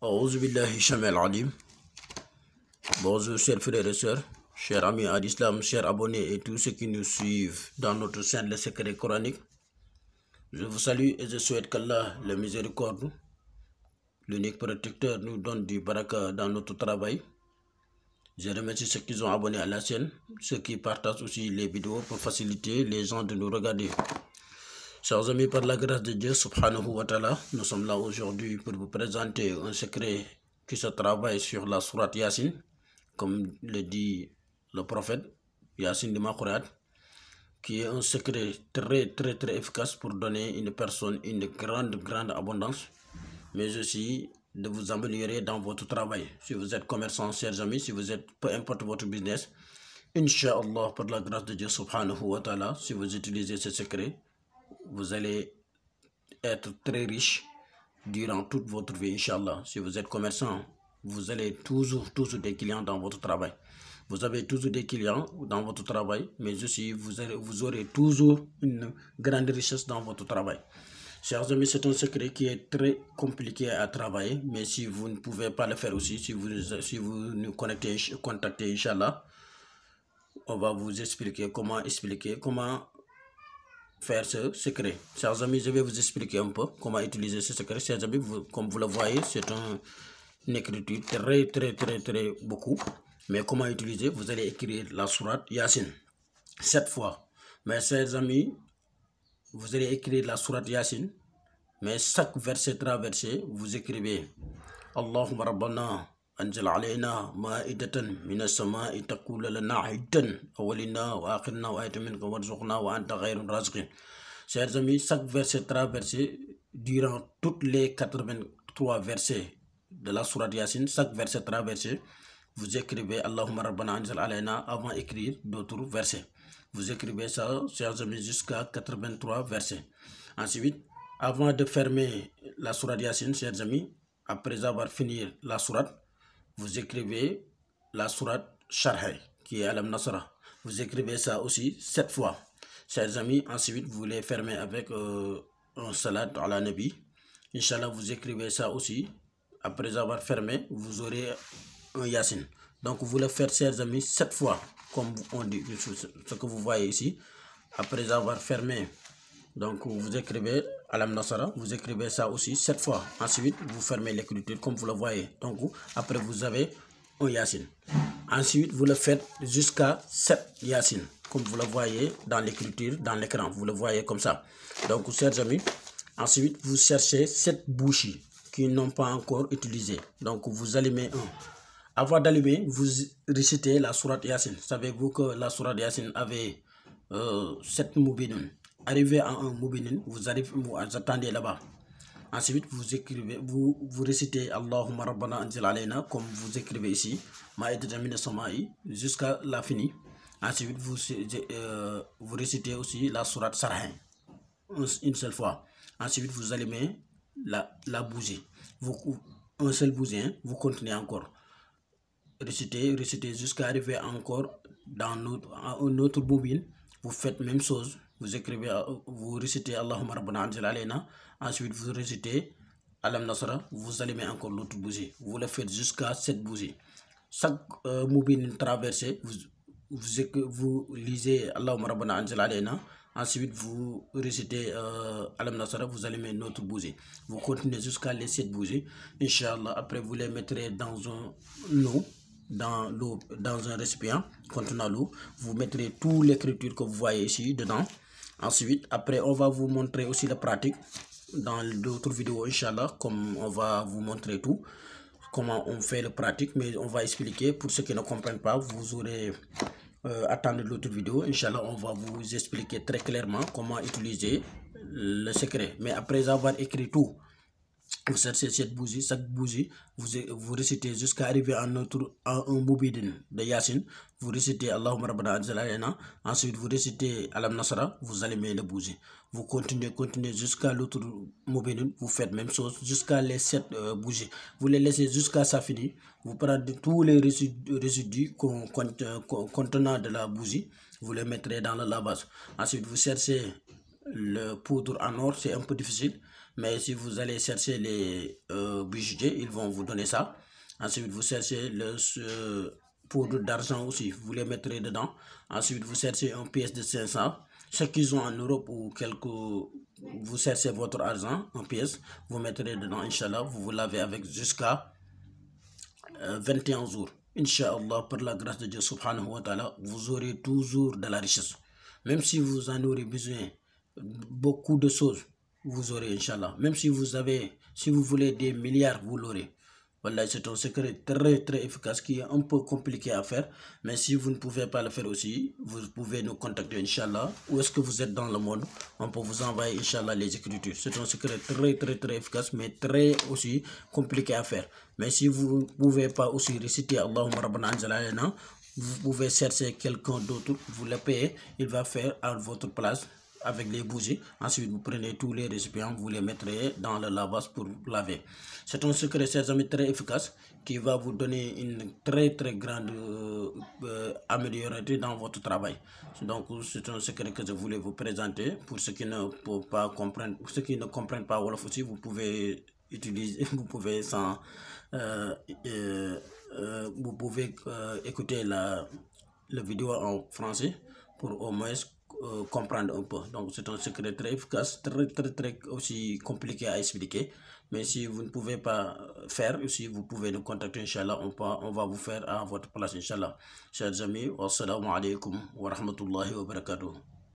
Billahi Shamel Alim. Bonjour chers frères et sœurs, chers amis à l'islam, chers abonnés et tous ceux qui nous suivent dans notre chaîne Les Secrets Coraniques. Je vous salue et je souhaite qu'Allah, le miséricorde, l'unique protecteur, nous donne du baraka dans notre travail. Je remercie ceux qui sont abonnés à la chaîne, ceux qui partagent aussi les vidéos pour faciliter les gens de nous regarder. Chers amis, par la grâce de Dieu, subhanahu wa ta'ala, nous sommes là aujourd'hui pour vous présenter un secret qui se travaille sur la sourate Yasin, comme le dit le prophète Yasin de Makhourat, qui est un secret très efficace pour donner à une personne une grande abondance, mais aussi de vous améliorer dans votre travail. Si vous êtes commerçant, chers amis, si vous êtes, peu importe votre business, Inch'Allah, par la grâce de Dieu subhanahu wa ta'ala, si vous utilisez ce secret, vous allez être très riche durant toute votre vie, Inch'Allah. Si vous êtes commerçant, vous allez toujours des clients dans votre travail. Vous avez toujours des clients dans votre travail, mais aussi vous aurez toujours une grande richesse dans votre travail. Chers amis, c'est un secret qui est très compliqué à travailler, mais si vous ne pouvez pas le faire aussi, si vous nous contactez, Inch'Allah, on va vous expliquer comment faire ce secret. Chers amis, je vais vous expliquer un peu comment utiliser ce secret. Chers amis, comme vous le voyez, c'est une écriture très beaucoup. Mais comment utiliser? Vous allez écrire la sourate Yasin 7 fois. Mais chers amis, vous allez écrire la sourate Yasin, mais chaque verset traversé, vous écrivez Allahumma Rabbana أنزل علينا مائدة من السماء تقول لنا عدا أولنا وآخرنا وآية منك وارزقنا وأنت خير الرازقين. Chers amis, chaque verset traversé durant toutes les 83 versets de la sourate Yasin, chaque verset traversé, vous écrivez Allahumma Rabbana Anzal Alayna avant d'écrire d'autres versets. Vous écrivez ça, chers amis, jusqu'à 83 versets. Ensuite, avant de fermer la sourate Yasin, chers amis, après avoir fini la sourate, vous écrivez la sourate Sharh, qui est Alam Nasra. Vous écrivez ça aussi 7 fois. Chers amis, ensuite, vous les fermez avec un salat à la Nabi. Inch'Allah, vous écrivez ça aussi. Après avoir fermé, vous aurez un Yasin. Donc, vous le faites, chers amis, 7 fois, comme on dit, ce que vous voyez ici. Après avoir fermé, donc vous écrivez Alam Nasara, vous écrivez ça aussi 7 fois. Ensuite, vous fermez l'écriture comme vous le voyez. Donc, après, vous avez un Yasin. Ensuite, vous le faites jusqu'à 7 Yasin, comme vous le voyez dans l'écriture, dans l'écran. Vous le voyez comme ça. Donc, chers amis, ensuite, vous cherchez 7 bougies qui n'ont pas encore utilisé. Donc, vous allumez un. Avant d'allumer, vous récitez la sourate Yasin. Savez-vous que la sourate Yasin avait 7 moubinun? Arrivé à un moubinin, vous attendez là-bas. Ensuite, vous écrivez, vous récitez Allahumma Rabbana Anzil Alayna, comme vous écrivez ici, Ma'idatan min as-sama'i, jusqu'à la fin. Ensuite, vous récitez aussi la sourate Sharh, une seule fois. Ensuite, vous allumez la bougie. Un seul bougie, hein, vous continuez encore. Récitez jusqu'à arriver encore dans un autre bobine. Vous faites même chose. Vous écrivez, vous récitez Allahumma Rabbana Anzil Alayna. Ensuite, vous récitez Alam Nasra. Vous allumez encore l'autre bougie. Vous le faites jusqu'à 7 bougies. Chaque bobine traversée, vous lisez Allahumma Rabbana Anzil Alayna. Ensuite, vous récitez Alam Nasra, vous allumez notre bougie. Vous continuez jusqu'à les 7 bougies. Inch'Allah, après vous les mettrez dans dans un récipient contenant l'eau. Vous mettrez toute l'écriture que vous voyez ici dedans. Ensuite, après, on va vous montrer aussi la pratique dans d'autres vidéos, Inch'Allah, comme on va vous montrer tout, comment on fait la pratique, mais on va expliquer pour ceux qui ne comprennent pas. Vous aurez attendre l'autre vidéo, Inch'Allah, on va vous expliquer très clairement comment utiliser le secret. Mais après avoir écrit tout, vous cherchez cette bougie, chaque bougie, vous récitez jusqu'à arriver à un moubidin de Yasin. Vous récitez Allahumma Rabbana Anzil Alayna. Ensuite, vous récitez Alam Nasra, vous allumez la bougie. Vous continuez jusqu'à l'autre moubidin. Vous faites même chose jusqu'à les 7 bougies. Vous les laissez jusqu'à ça fini. Vous prenez tous les résidus contenant de la bougie. Vous les mettrez dans le lavage. Ensuite, vous cherchez le poudre en or, c'est un peu difficile. Mais si vous allez chercher les bijoutiers, ils vont vous donner ça. Ensuite, vous cherchez le poudre d'argent aussi, vous les mettrez dedans. Ensuite, vous cherchez une pièce de 500. Ceux qu'ils ont en Europe ou quelques... Vous cherchez votre argent en pièces, vous mettrez dedans, Inch'Allah. Vous vous lavez avec jusqu'à 21 jours. Inch'Allah, par la grâce de Dieu subhanahu wa ta'ala, vous aurez toujours de la richesse. Même si vous en aurez besoin, beaucoup de choses, vous aurez, Inch'Allah. Même si vous voulez des milliards, vous l'aurez. Voilà, c'est un secret très efficace qui est un peu compliqué à faire. Mais si vous ne pouvez pas le faire aussi, vous pouvez nous contacter, Inch'Allah. Où est-ce que vous êtes dans le monde? On peut vous envoyer, Inch'Allah, les écritures. C'est un secret très efficace, mais très aussi compliqué à faire. Mais si vous ne pouvez pas aussi réciter Allahumma rabbana anzalana, vous pouvez chercher quelqu'un d'autre, vous le payez, il va faire à votre place avec les bougies. Ensuite, vous prenez tous les récipients, vous les mettrez dans le lavage pour laver. C'est un secret, chers amis, très efficace qui va vous donner une très grande amélioration dans votre travail. Donc, c'est un secret que je voulais vous présenter. Pour ceux qui ne peuvent pas comprendre, pour ceux qui ne comprennent pas Wolof aussi, vous pouvez utiliser, vous pouvez écouter la vidéo en français pour au moins comprendre un peu. Donc c'est un secret très efficace, très aussi compliqué à expliquer. Mais si vous ne pouvez pas faire aussi, vous pouvez nous contacter, Inch'Allah. On va vous faire à votre place, Inch'Allah. Chers amis, wassalamu alaikum wa rahmatullahi wa barakatuh.